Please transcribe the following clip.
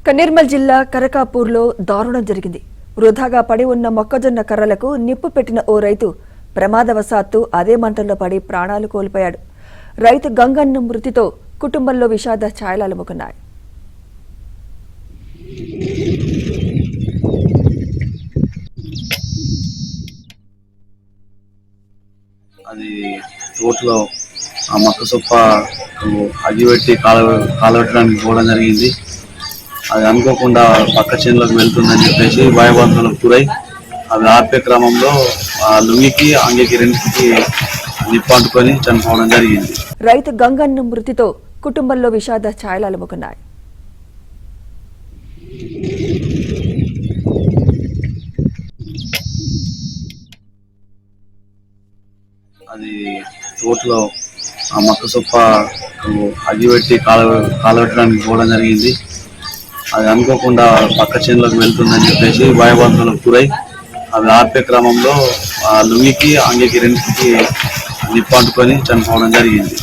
నిర్మల్ జిల్లా కరకాపూర్లో దారుణం జరిగింది. వృధాగా పడి ఉన్న మొక్కజొన్న కర్రలకు నిప్పు పెట్టిన ఓ రైతు ప్రమాదవశాత్తు అదే మంటల్లో పడి ప్రాణాలు కోల్పోయాడు. రైతు గంగన్న మృతితో కుటుంబంలో విషాద ఛాయలు అలుముకున్నాయి. అది తోటలో ఆ మొక్క సొప్ప అగ్గిపెట్టి కాలబెట్టడానికి పోవడం జరిగింది. అది అనుకోకుండా పక్క చేనులోకి వెళ్తుందని చెప్పేసి భయబంధులకు గురై అవి ఆపే క్రమంలో ఆ లుంగికి అంగికి రెండుకి నిప్పంటుకొని చనిపోవడం జరిగింది. రైతు గంగన్న మృతితో కుటుంబంలో విషాద ఛాయలు అలుముకున్నాయి. అది తోటలో ఆ మొక్క సొప్ప అగ్గిపెట్టి కాలబెట్టడానికి పోవడం జరిగింది. అది అనుకోకుండా పక్క చేనులోకి వెళ్తుందని చెప్పేసి భయబంధులకు గురై అవి ఆపే క్రమంలో ఆ లుంగికి అంగికి రెండుకి నిప్పంటుకొని చనిపోవడం జరిగింది.